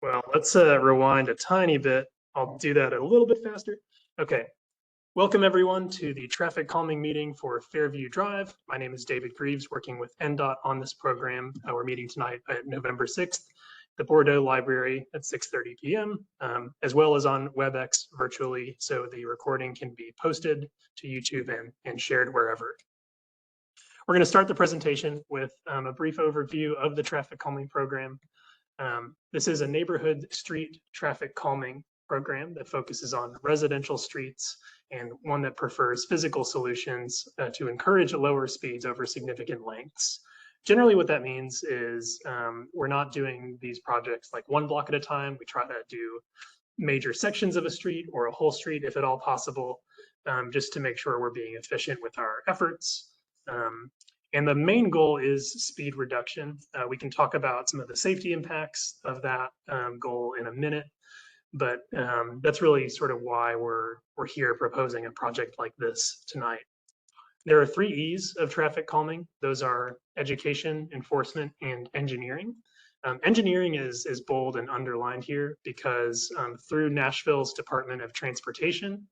Well, let's rewind a tiny bit. I'll do that a little bit faster. Okay. Welcome everyone to the traffic calming meeting for Fairview Drive. My name is David Greaves, working with NDOT on this program. We're meeting tonight at November 6th, the Bordeaux Library at 6:30 p.m., as well as on WebEx virtually, so the recording can be posted to YouTube and shared wherever. We're going to start the presentation with a brief overview of the traffic calming program. This is a neighborhood street traffic calming program that focuses on residential streets and one that prefers physical solutions to encourage lower speeds over significant lengths. Generally, what that means is we're not doing these projects like one block at a time. We try to do major sections of a street or a whole street if at all possible, just to make sure we're being efficient with our efforts. And the main goal is speed reduction. We can talk about some of the safety impacts of that goal in a minute, but that's really sort of why we're here proposing a project like this tonight. There are 3 E's of traffic calming. Those are education, enforcement, and engineering. Engineering is bold and underlined here because through Nashville's Department of Transportation,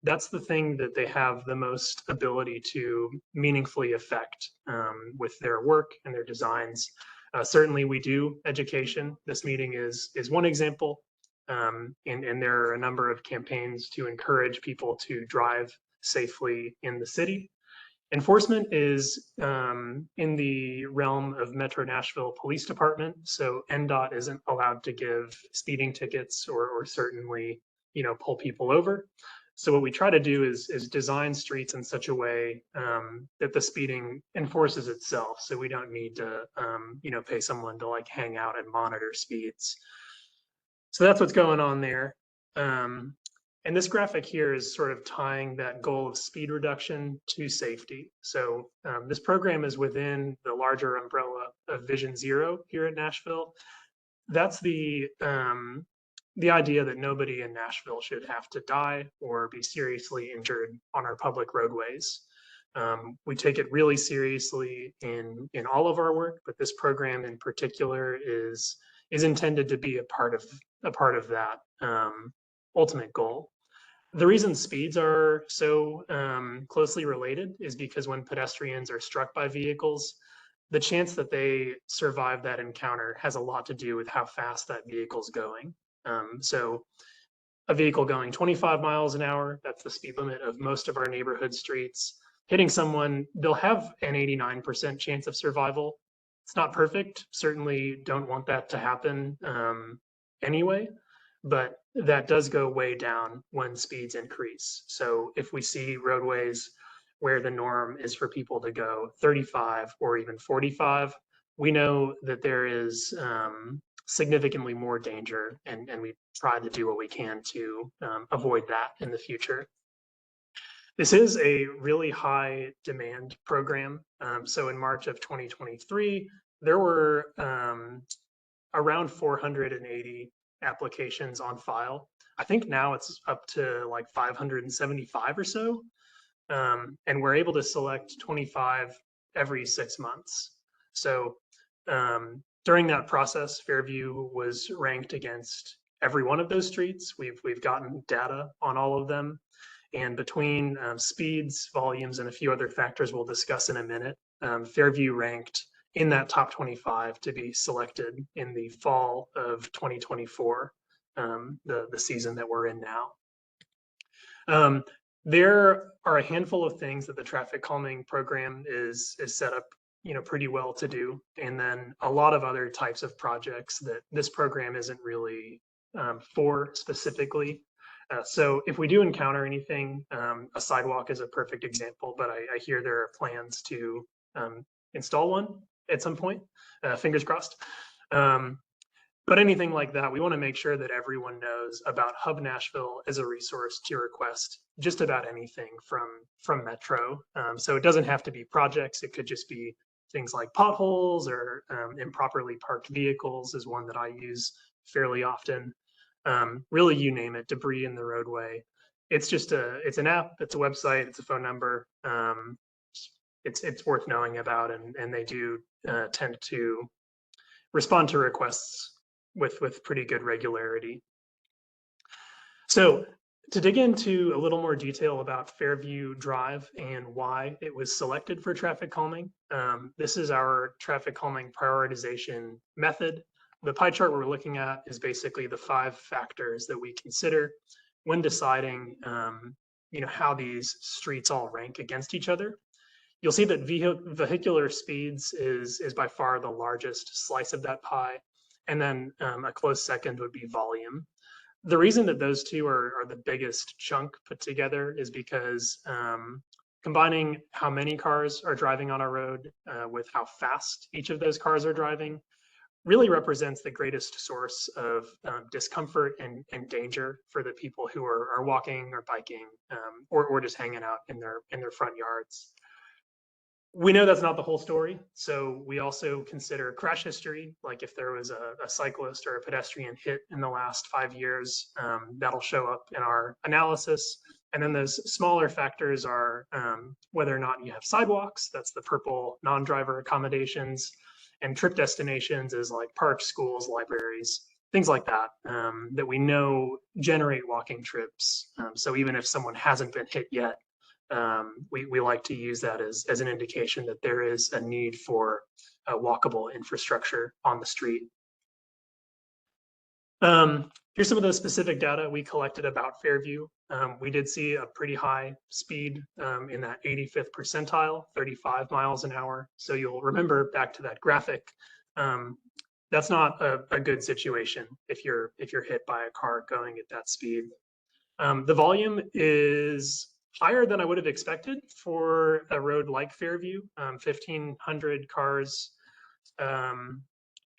that's the thing that they have the most ability to meaningfully affect with their work and their designs. Certainly we do education. This meeting is one example, and there are a number of campaigns to encourage people to drive safely in the city. Enforcement is in the realm of Metro Nashville Police Department, so NDOT isn't allowed to give speeding tickets or certainly, pull people over. So what we try to do is design streets in such a way that the speeding enforces itself. So we don't need to, pay someone to like hang out and monitor speeds. So that's what's going on there. And this graphic here is sort of tying that goal of speed reduction to safety. So this program is within the larger umbrella of Vision Zero here at Nashville. That's the idea that nobody in Nashville should have to die or be seriously injured on our public roadways. We take it really seriously in all of our work, but this program in particular is intended to be a part of that ultimate goal. The reason speeds are so closely related is because when pedestrians are struck by vehicles, the chance that they survive that encounter has a lot to do with how fast that vehicle's going. So a vehicle going 25 miles an hour, that's the speed limit of most of our neighborhood streets, hitting someone, they'll have an 89% chance of survival. It's not perfect, certainly don't want that to happen anyway, but that does go way down when speeds increase. So if we see roadways where the norm is for people to go 35 or even 45, we know that there is significantly more danger, and we try to do what we can to avoid that in the future. This is a really high demand program. So in March of 2023, there were around 480 applications on file. I think now it's up to like 575 or so. And we're able to select 25 every 6 months. So during that process, Fairview was ranked against every one of those streets. We've gotten data on all of them. And between speeds, volumes, and a few other factors we'll discuss in a minute, Fairview ranked in that top 25 to be selected in the fall of 2024, the season that we're in now. There are a handful of things that the traffic calming program is set up, pretty well to do, and then a lot of other types of projects that this program isn't really for specifically. So if we do encounter anything, a sidewalk is a perfect example, but I hear there are plans to install one at some point, fingers crossed. But anything like that, we want to make sure that everyone knows about Hub Nashville as a resource to request just about anything from Metro. So it doesn't have to be projects. It could just be things like potholes or improperly parked vehicles is one that I use fairly often. Really, you name it, debris in the roadway. It's an app, it's a website, it's a phone number. It's worth knowing about, and they do tend to respond to requests with pretty good regularity. So to dig into a little more detail about Fairview Drive and why it was selected for traffic calming, this is our traffic calming prioritization method. The pie chart we're looking at is basically the 5 factors that we consider when deciding how these streets all rank against each other. You'll see that vehicular speeds is by far the largest slice of that pie, and then a close second would be volume. The reason that those two are the biggest chunk put together is because combining how many cars are driving on a road with how fast each of those cars are driving really represents the greatest source of discomfort and danger for the people who are walking or biking or just hanging out in their front yards. We know that's not the whole story, so we also consider crash history, like if there was a cyclist or a pedestrian hit in the last 5 years, that'll show up in our analysis. And then those smaller factors are whether or not you have sidewalks, that's the purple non-driver accommodations, and trip destinations is like parks, schools, libraries, things like that, that we know generate walking trips. So even if someone hasn't been hit yet, we like to use that as an indication that there is a need for walkable infrastructure on the street. Here's some of the specific data we collected about Fairview. We did see a pretty high speed in that 85th percentile, 35 miles an hour. So you'll remember back to that graphic. That's not a good situation if you're hit by a car going at that speed. The volume is higher than I would have expected for a road like Fairview. 1,500 cars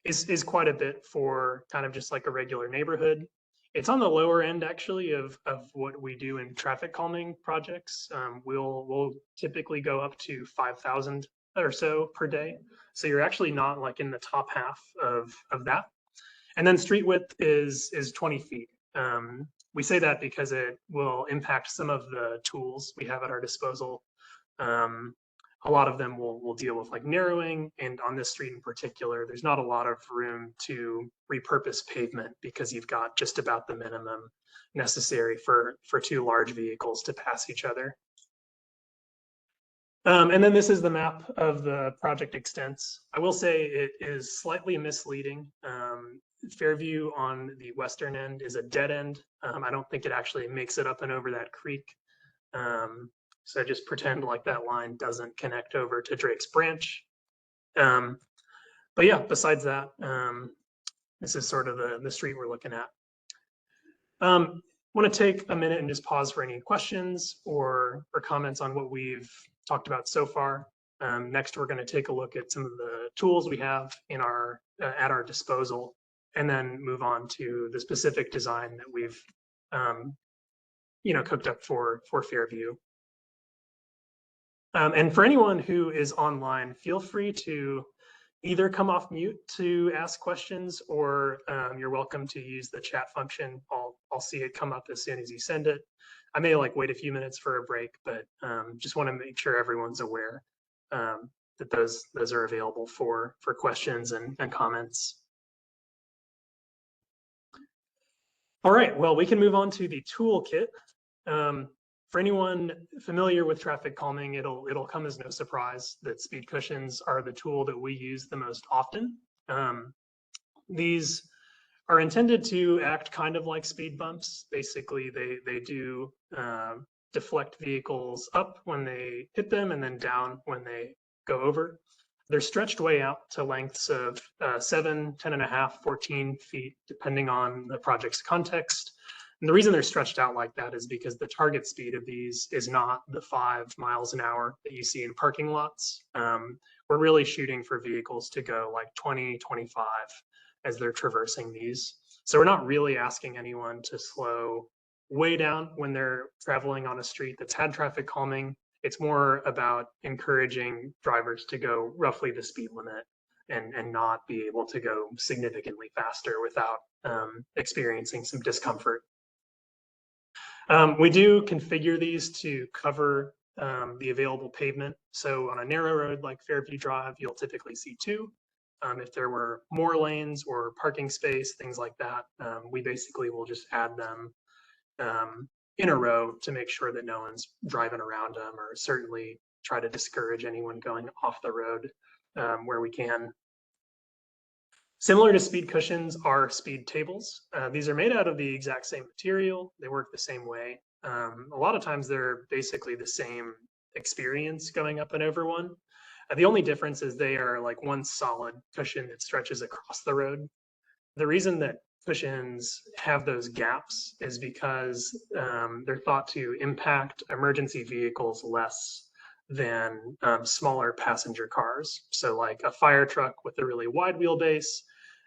is quite a bit for kind of just like a regular neighborhood. It's on the lower end actually of what we do in traffic calming projects. We'll typically go up to 5,000 or so per day. So you're actually not like in the top half of that. And then street width is 20 feet. We say that because it will impact some of the tools we have at our disposal. A lot of them will deal with like narrowing, and on this street in particular, there's not a lot of room to repurpose pavement because you've got just about the minimum necessary for 2 large vehicles to pass each other. And then this is the map of the project extents. I will say it is slightly misleading. Fairview on the western end is a dead end. I don't think it actually makes it up and over that creek. So just pretend like that line doesn't connect over to Drake's Branch. But yeah, besides that, this is sort of the street we're looking at. Want to take a minute and just pause for any questions or comments on what we've talked about so far. Next, we're going to take a look at some of the tools we have in at our disposal, and then move on to the specific design that we've cooked up for Fairview. And for anyone who is online, feel free to either come off mute to ask questions, or you're welcome to use the chat function. I'll see it come up as soon as you send it. I may wait a few minutes for a break, but just want to make sure everyone's aware that those are available for questions and comments. All right, well, we can move on to the toolkit. For anyone familiar with traffic calming, it'll come as no surprise that speed cushions are the tool that we use the most often. These are intended to act kind of like speed bumps. Basically, they do deflect vehicles up when they hit them and then down when they go over. They're stretched way out to lengths of 7, 10.5, 14 feet, depending on the project's context. And the reason they're stretched out like that is because the target speed of these is not the 5 miles an hour that you see in parking lots. We're really shooting for vehicles to go like 20, 25 as they're traversing these. So we're not really asking anyone to slow way down when they're traveling on a street that's had traffic calming. It's more about encouraging drivers to go roughly the speed limit and not be able to go significantly faster without experiencing some discomfort. We do configure these to cover the available pavement. So on a narrow road like Fairview Drive, you'll typically see 2. If there were more lanes or parking space, things like that, we basically will just add them in a row to make sure that no one's driving around them, or certainly try to discourage anyone going off the road where we can. Similar to speed cushions are speed tables. These are made out of the exact same material. They work the same way. A lot of times they're basically the same experience going up and over one. The only difference is they are like one solid cushion that stretches across the road. The reason that cushions have those gaps is because they're thought to impact emergency vehicles less than smaller passenger cars. So like a fire truck with a really wide wheelbase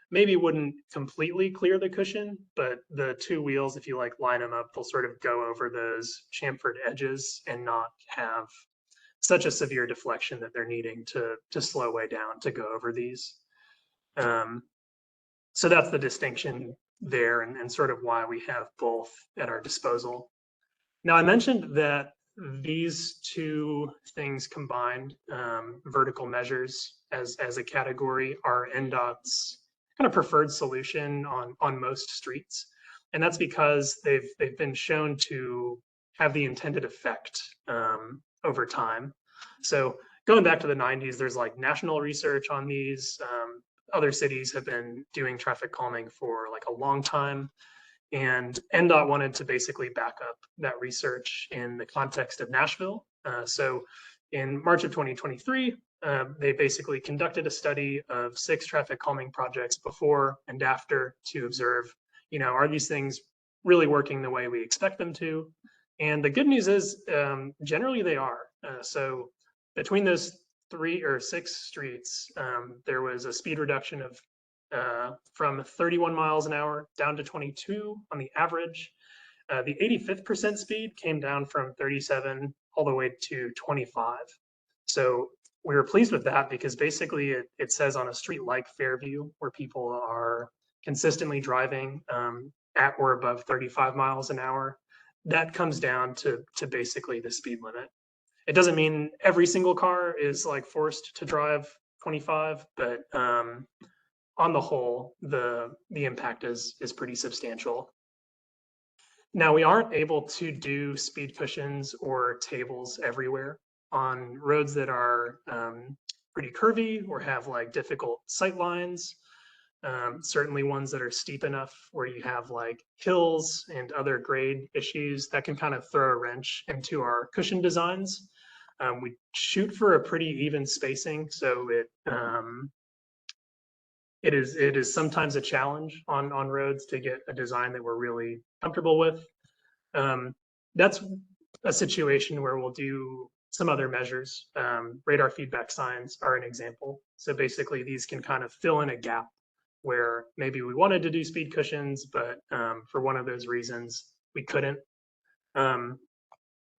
maybe wouldn't completely clear the cushion, but the two wheels, if you like line them up, they'll sort of go over those chamfered edges and not have such a severe deflection that they're needing to slow way down to go over these. So that's the distinction there, and sort of why we have both at our disposal. Now, I mentioned that these two things combined, vertical measures as a category, are NDOT's kind of preferred solution on most streets. And that's because they've been shown to have the intended effect over time. So going back to the 90s, there's like national research on these. Other cities have been doing traffic calming for like a long time. And NDOT wanted to basically back up that research in the context of Nashville. So in March of 2023, they basically conducted a study of 6 traffic calming projects before and after to observe, are these things really working the way we expect them to? And the good news is generally they are. So between those 3 or 6 streets, there was a speed reduction of from 31 miles an hour down to 22 on the average. The 85th percent speed came down from 37 all the way to 25. So we were pleased with that because basically it says on a street like Fairview, where people are consistently driving at or above 35 miles an hour, that comes down to basically the speed limit. It doesn't mean every single car is like forced to drive 25, but on the whole, the impact is pretty substantial. Now, we aren't able to do speed cushions or tables everywhere. On roads that are pretty curvy or have like difficult sight lines, certainly ones that are steep enough where you have like hills and other grade issues, that can kind of throw a wrench into our cushion designs. We shoot for a pretty even spacing, so it is sometimes a challenge on roads to get a design that we're really comfortable with. That's a situation where we'll do some other measures. Radar feedback signs are an example. So basically these can kind of fill in a gap where maybe we wanted to do speed cushions, but for one of those reasons, we couldn't.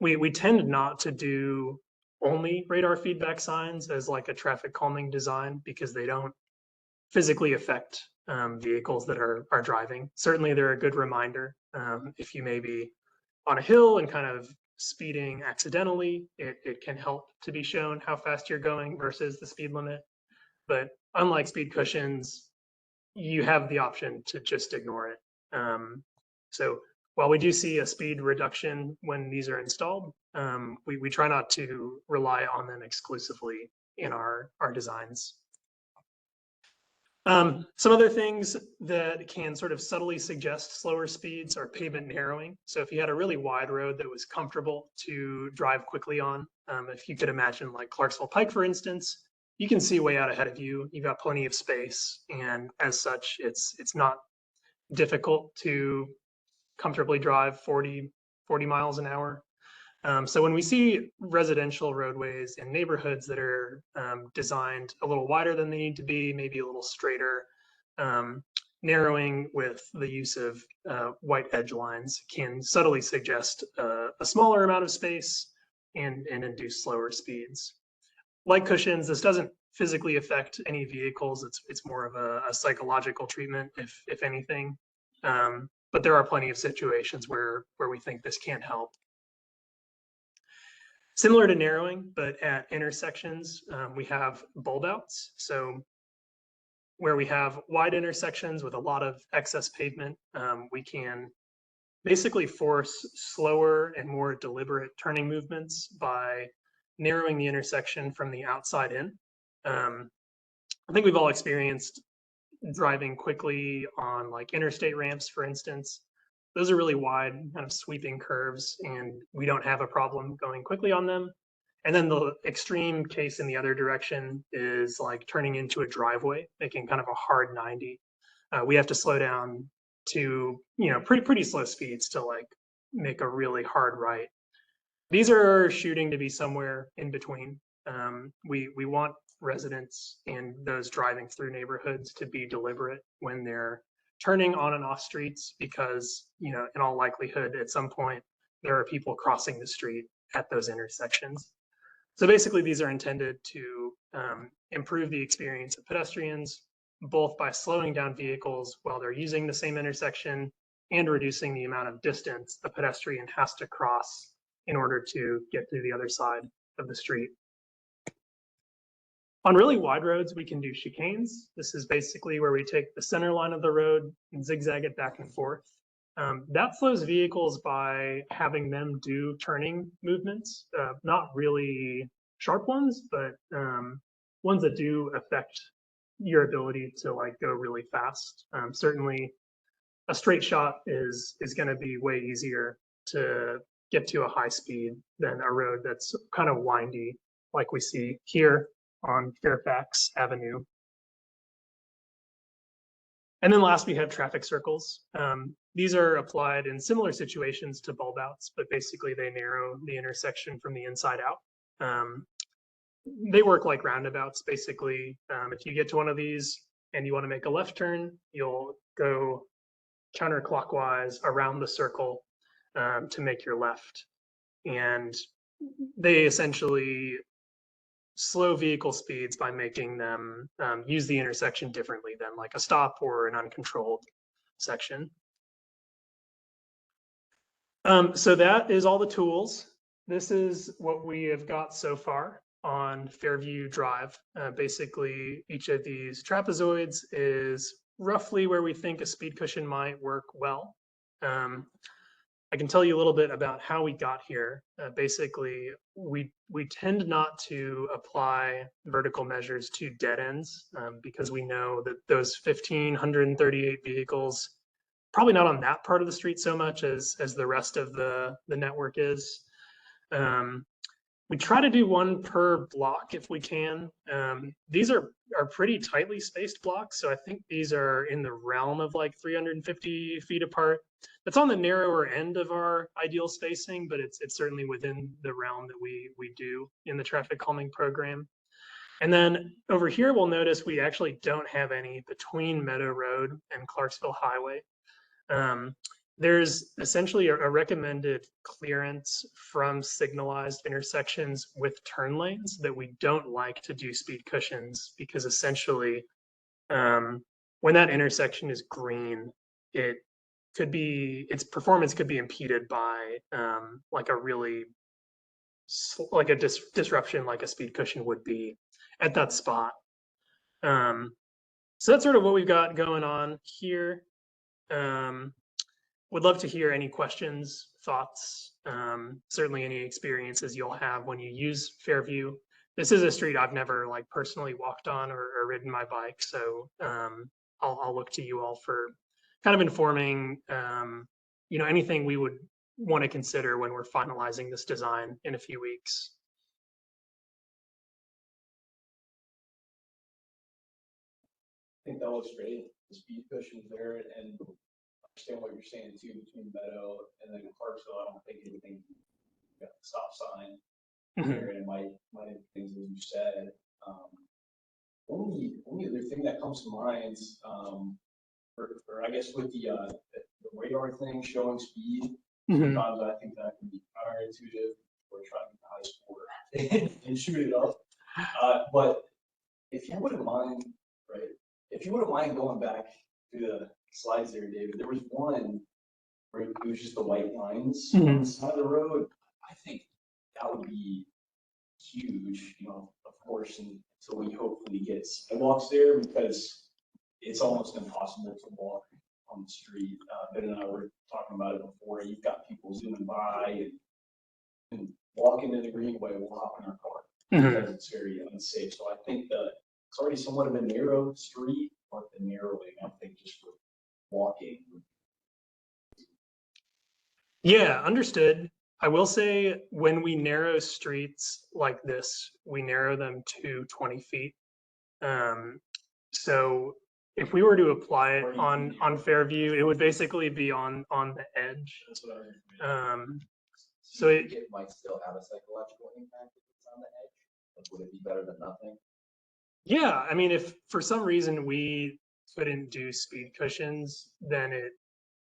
We tend not to do only radar feedback signs as like a traffic calming design because they don't physically affect vehicles that are driving. Certainly they're a good reminder. If you may be on a hill and kind of speeding accidentally, it can help to be shown how fast you're going versus the speed limit. But unlike speed cushions, you have the option to just ignore it. So while we do see a speed reduction when these are installed, we try not to rely on them exclusively in our designs. Some other things that can sort of subtly suggest slower speeds are pavement narrowing. So if you had a really wide road that was comfortable to drive quickly on, if you could imagine like Clarksville Pike, for instance, you can see way out ahead of you. You've got plenty of space, and as such, it's not difficult to comfortably drive 40 miles an hour. So when we see residential roadways in neighborhoods that are designed a little wider than they need to be, maybe a little straighter, narrowing with the use of white edge lines can subtly suggest a smaller amount of space and induce slower speeds. Like cushions, this doesn't physically affect any vehicles. It's more of a psychological treatment, if anything. But there are plenty of situations where we think this can help. Similar to narrowing, but at intersections, we have bulb outs. So where we have wide intersections with a lot of excess pavement, we can basically force slower and more deliberate turning movements by narrowing the intersection from the outside in. I think we've all experienced driving quickly on like interstate ramps, for instance. Those are really wide, kind of sweeping curves, and we don't have a problem going quickly on them. And then the extreme case in the other direction is like turning into a driveway, making kind of a hard 90. We have to slow down to, pretty slow speeds to like make a really hard right. These are shooting to be somewhere in between. We want residents and those driving through neighborhoods to be deliberate when they're turning on and off streets, because, in all likelihood, at some point, there are people crossing the street at those intersections. So basically, these are intended to improve the experience of pedestrians, both by slowing down vehicles while they're using the same intersection and reducing the amount of distance the pedestrian has to cross in order to get to the other side of the street. On really wide roads, we can do chicanes. This is basically where we take the center line of the road and zigzag it back and forth. That slows vehicles by having them do turning movements, not really sharp ones, but ones that do affect your ability to like go really fast. Certainly, a straight shot is going to be way easier to get to a high speed than a road that's kind of windy, like we see here on Fairfax Avenue. And then last, we have traffic circles. These are applied in similar situations to bulb outs, but basically they narrow the intersection from the inside out. They work like roundabouts, basically. If you get to one of these and you want to make a left turn, you'll go counterclockwise around the circle to make your left. And they essentially slow vehicle speeds by making them use the intersection differently than like a stop or an uncontrolled section. So that is all the tools. This is what we have got so far on Fairview Drive. Basically, each of these trapezoids is roughly where we think a speed cushion might work well. I can tell you a little bit about how we got here. Basically, we tend not to apply vertical measures to dead ends because we know that those 1,538 vehicles, probably not on that part of the street so much as the rest of the network is. We try to do one per block if we can. These are pretty tightly spaced blocks, so I think these are in the realm of like 350 feet apart. That's on the narrower end of our ideal spacing, but it's certainly within the realm that we do in the traffic calming program. And then over here, we'll notice we actually don't have any between Meadow Road and Clarksville Highway. There's essentially a recommended clearance from signalized intersections with turn lanes that we don't like to do speed cushions, because essentially when that intersection is green, its performance could be impeded by like a really like a disruption like a speed cushion would be at that spot. So that's sort of what we've got going on here. Would love to hear any questions, thoughts, certainly any experiences you'll have when you use Fairview. This is a street I've never like personally walked on or ridden my bike, so I'll look to you all for kind of informing, anything we would want to consider when we're finalizing this design in a few weeks. I think that looks great. The speed cushion's there, and understand what you're saying too between Meadow and then Clarksville. I don't think anything got the stop sign there, and might have things as you said. Only other thing that comes to mind, or I guess with the radar thing showing speed, sometimes I think that can be counterintuitive. We're trying to get the high score and shoot it up. But if you wouldn't mind, right? If you wouldn't mind going back to the slides there, David, there was one where it was just the white lines on the side of the road. I think that would be huge, of course, until we hopefully get sidewalks there, because it's almost impossible to walk on the street. Ben and I were talking about it before. You've got people zooming by and walking in the greenway will hop in our car because it's very unsafe. So I think that it's already somewhat of a narrow street, but the narrowing, I think, just for walking. Yeah, understood. I will say when we narrow streets like this, we narrow them to 20 feet. So if we were to apply it on Fairview, it would basically be on the edge. That's what I was So it might still have a psychological impact if it's on the edge. Like, would it be better than nothing? yeah, I mean, if for some reason we couldn't do speed cushions, then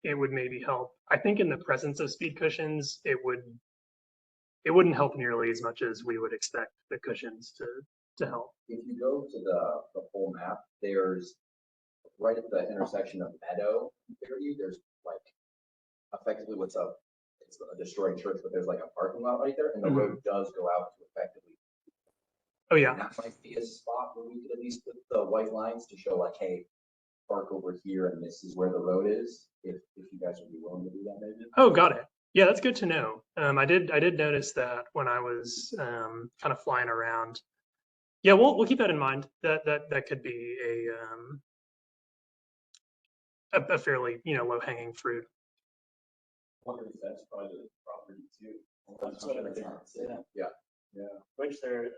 it would maybe help. I think in the presence of speed cushions, it wouldn't help nearly as much as we would expect the cushions to help. If you go to the full map, there's right at the intersection of Meadow and Fairview, there's like effectively what's up. It's a destroyed church, but there's like a parking lot right there, and the road does go out to effectively. Oh yeah. And that might be a spot where we could at least put the white lines to show like, hey, park over here, and this is where the road is. If you guys would be willing to do that, maybe. Oh, got it. Yeah, that's good to know. I did notice that when I was kind of flying around. Yeah, we'll keep that in mind. That could be a fairly low hanging fruit. I wonder if that's private property too. That's what I think. Yeah. Which they were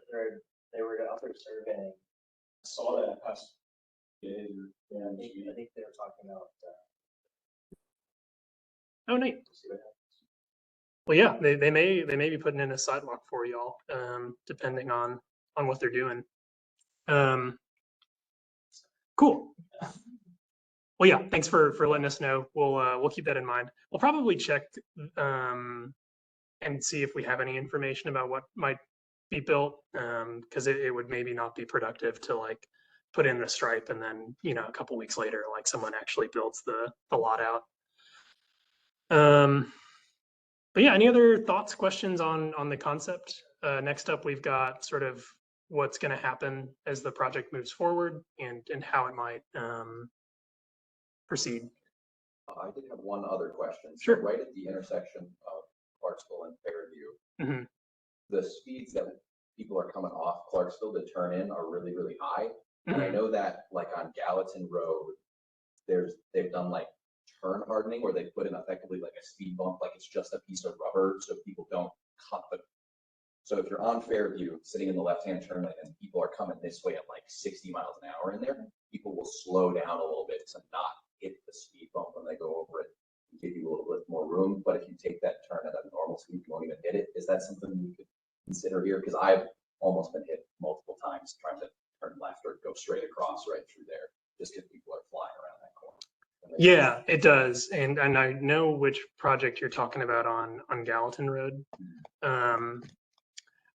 up there surveying. I saw that past. Yeah, I think they were talking about. Oh, neat. Well, yeah, they may be putting in a sidewalk for y'all, depending on what they're doing. Cool. Well, yeah, thanks for letting us know. We'll keep that in mind. We'll probably check and see if we have any information about what might be built, because it would maybe not be productive to like put in the stripe and then a couple weeks later like someone actually builds the lot out. But yeah, any other thoughts, questions on the concept? Next up, we've got sort of what's going to happen as the project moves forward and how it might proceed. I did have one other question. Sure. So right at the intersection of Clarksville and Fairview, the speeds that people are coming off Clarksville to turn in are really, really high. And I know that like on Gallatin Road, they've done like turn hardening where they put in effectively like a speed bump, like it's just a piece of rubber so people don't cut the. So if you're on Fairview sitting in the left-hand turn lane and people are coming this way at like 60 miles an hour in there, people will slow down a little bit to not hit the speed bump when they go over it and give you a little bit more room. But if you take that turn at a normal speed, you won't even hit it. Is that something we could consider here? Because I've almost been hit multiple times trying to turn left or go straight across right through there just because people are flying around that corner. Yeah, it does. And I know which project you're talking about on Gallatin Road.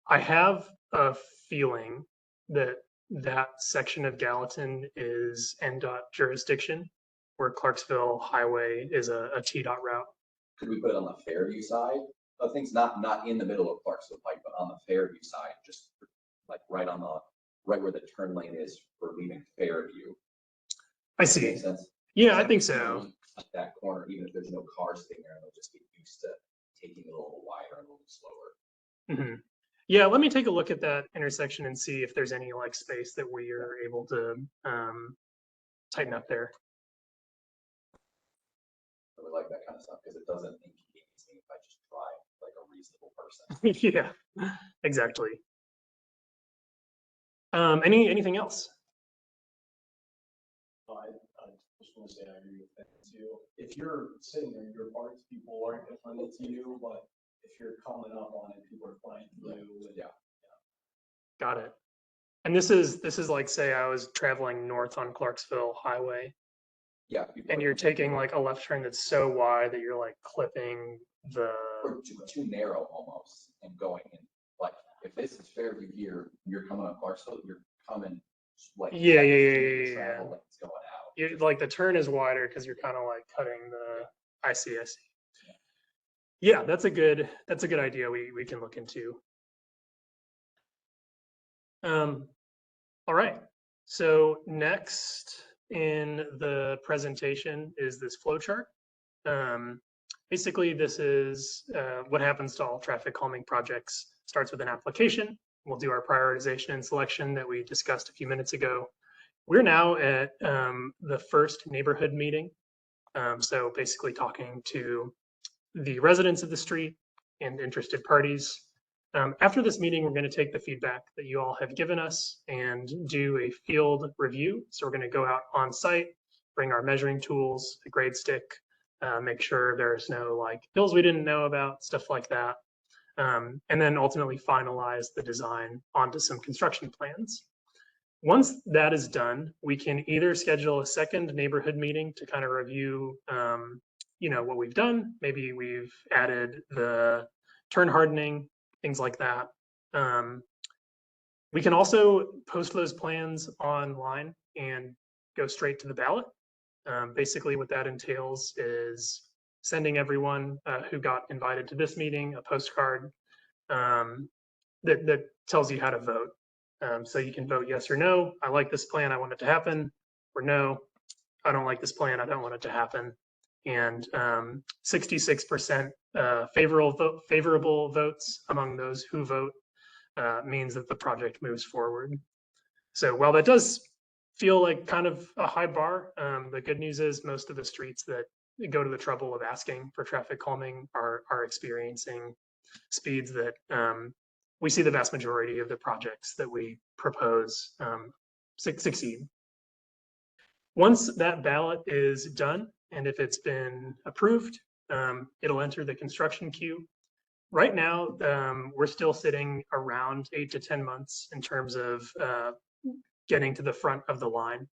I have a feeling that section of Gallatin is NDOT jurisdiction, where Clarksville Highway is a TDOT route. Could we put it on the Fairview side of things? Not in the middle of Clarksville Pike, but on the Fairview side, just like right where the turn lane is for leaving Fairview. I see. Makes sense? Yeah, I think so. That corner, even if there's no cars sitting there, they'll just get used to taking it a little wider and a little slower. Yeah, let me take a look at that intersection and see if there's any like space that we are able to tighten up there. I would like that kind of stuff because it doesn't inconvenience me if I just drive like a reasonable person. Yeah, exactly. Anything else? I just want to say I agree with that too. If you're sitting there, your parts, people aren't offended to you, but if you're coming up on it, people are flying through. Yeah. Got it. And this is like, say I was traveling north on Clarksville Highway. Yeah. And you're taking like a left turn that's so wide that you're like clipping the. Or too narrow almost and going in. Like if this is Fairview here, you're coming on Clarksville, you're coming like. Yeah. Travel lanes going out. You like the turn is wider because you're kind of like cutting the. I see. Yeah, that's a good idea. We can look into. All right. So next in the presentation is this flow chart. Basically, this is what happens to all traffic calming projects. Starts with an application. We'll do our prioritization and selection that we discussed a few minutes ago. We're now at the first neighborhood meeting. So basically talking to the residents of the street and interested parties. After this meeting, we're going to take the feedback that you all have given us and do a field review. So we're going to go out on site, bring our measuring tools, a grade stick, make sure there's no like hills we didn't know about, stuff like that. And then ultimately finalize the design onto some construction plans. Once that is done, we can either schedule a second neighborhood meeting to kind of review, what we've done. Maybe we've added the turn hardening, things like that. We can also post those plans online and go straight to the ballot. Basically, what that entails is sending everyone who got invited to this meeting a postcard that tells you how to vote. So you can vote yes or no. I like this plan, I want it to happen, or no, I don't like this plan, I don't want it to happen. And 66% favorable votes among those who vote means that the project moves forward. So while that does feel like kind of a high bar, the good news is most of the streets that go to the trouble of asking for traffic calming are experiencing speeds that we see the vast majority of the projects that we propose succeed. Once that ballot is done, and if it's been approved, it'll enter the construction queue. Right now, we're still sitting around 8 to 10 months in terms of getting to the front of the line.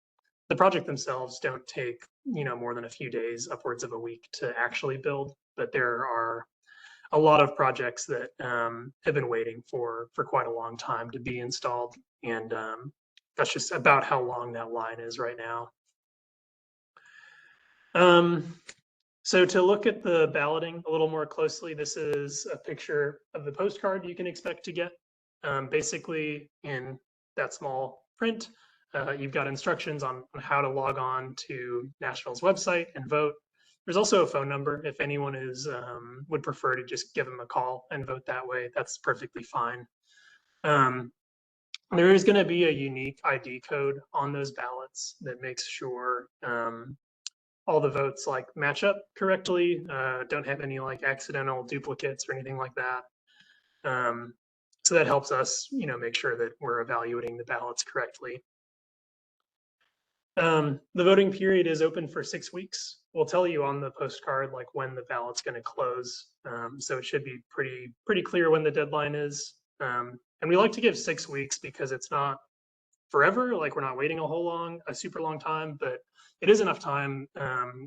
The project themselves don't take, more than a few days, upwards of a week to actually build, but there are a lot of projects that have been waiting for quite a long time to be installed, and that's just about how long that line is right now. So to look at the balloting a little more closely, this is a picture of the postcard you can expect to get. Basically, in that small print, you've got instructions on how to log on to Nashville's website and vote. There's also a phone number if anyone would prefer to just give them a call and vote that way. That's perfectly fine. There is going to be a unique ID code on those ballots that makes sure all the votes like match up correctly, don't have any like accidental duplicates or anything like that. So that helps us, make sure that we're evaluating the ballots correctly. The voting period is open for 6 weeks. We'll tell you on the postcard like when the ballot's going to close. So it should be pretty clear when the deadline is. And we like to give 6 weeks because it's not forever. Like we're not waiting a super long time, but it is enough time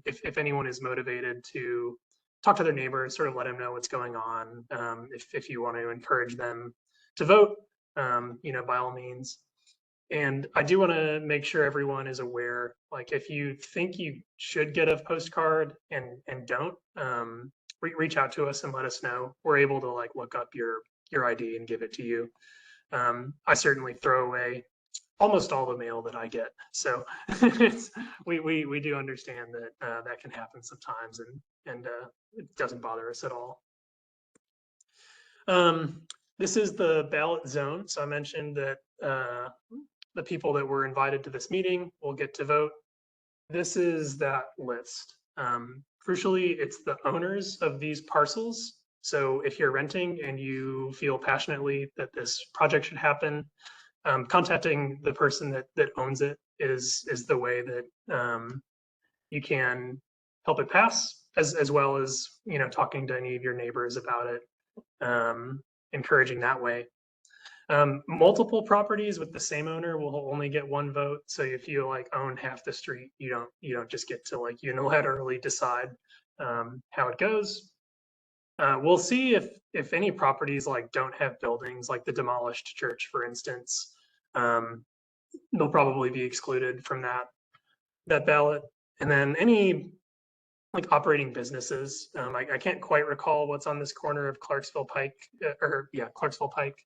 if anyone is motivated to talk to their neighbors, sort of let them know what's going on. If you want to encourage them to vote, by all means. And I do want to make sure everyone is aware, like if you think you should get a postcard and don't, reach out to us and let us know. We're able to like look up your ID and give it to you. I certainly throw away almost all the mail that I get. So we do understand that that can happen sometimes, and it doesn't bother us at all. This is the ballot zone. So I mentioned that the people that were invited to this meeting will get to vote. This is that list. Crucially, it's the owners of these parcels. So if you're renting and you feel passionately that this project should happen, contacting the person that owns it is the way that you can help it pass, as well as talking to any of your neighbors about it, encouraging that way. Multiple properties with the same owner will only get 1 vote. So if you like own half the street, you don't just get to like unilaterally decide how it goes. We'll see if any properties like don't have buildings, like the demolished church, for instance. They'll probably be excluded from that ballot. And then any like operating businesses, I can't quite recall what's on this corner of Clarksville Pike, Clarksville Pike.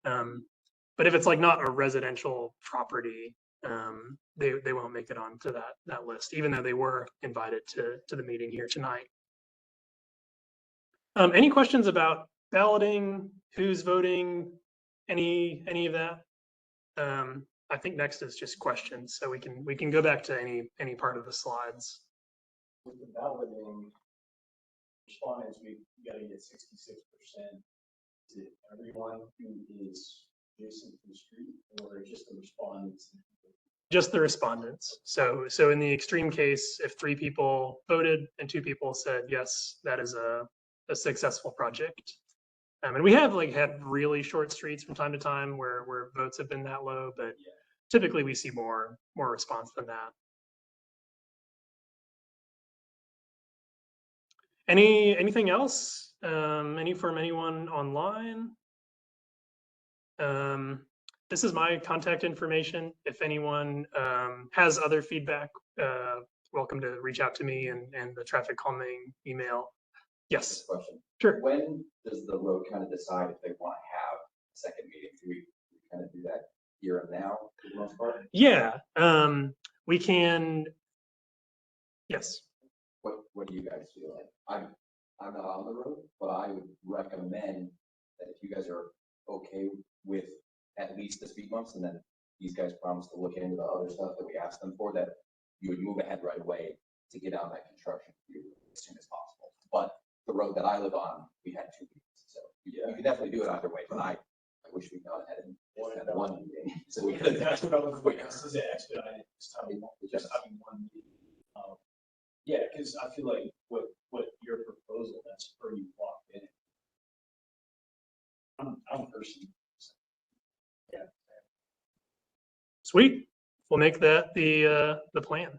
But if it's like not a residential property, they won't make it onto that list, even though they were invited to the meeting here tonight. Any questions about balloting, who's voting, any of that? I think next is just questions, so we can go back to any part of the slides. With the balloting respondents, we gotta get 66%. Is it everyone who is adjacent to the street, or just the respondents? Just the respondents. So in the extreme case, if 3 people voted and 2 people said yes, that is a successful project. And we have had really short streets from time to time where votes have been that low, but typically we see more response than that. Anything else? Any from anyone online? This is my contact information. If anyone has other feedback, welcome to reach out to me and the Traffic Calming email. Yes. Question. Sure. When does the road kind of decide if they want to have a second meeting? Do we kind of do that here and now for the most part? Yeah. We can. Yes. What do you guys feel like? I'm not on the road, but I would recommend that if you guys are okay with at least the speed bumps, and then these guys promise to look into the other stuff that we asked them for, that you would move ahead right away to get on that construction as soon as possible. But the road that I live on, we had 2 meetings, so you can definitely do it either way. But I wish we'd gone ahead and just had one meeting, so we could. That's what I was waiting. This is expedited. Just having one meeting. Yeah, because I feel like what your proposal, that's where you walked in. I'm personally. Yeah. Sweet. We'll make that the plan.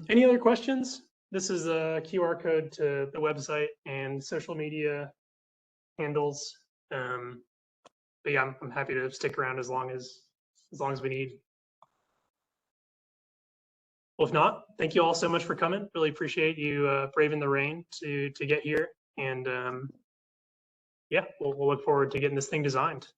Any other questions? This is a QR code to the website and social media handles. But yeah, I'm happy to stick around as long as we need. Well, if not, thank you all so much for coming. Really appreciate you braving the rain to get here. And yeah, we'll look forward to getting this thing designed.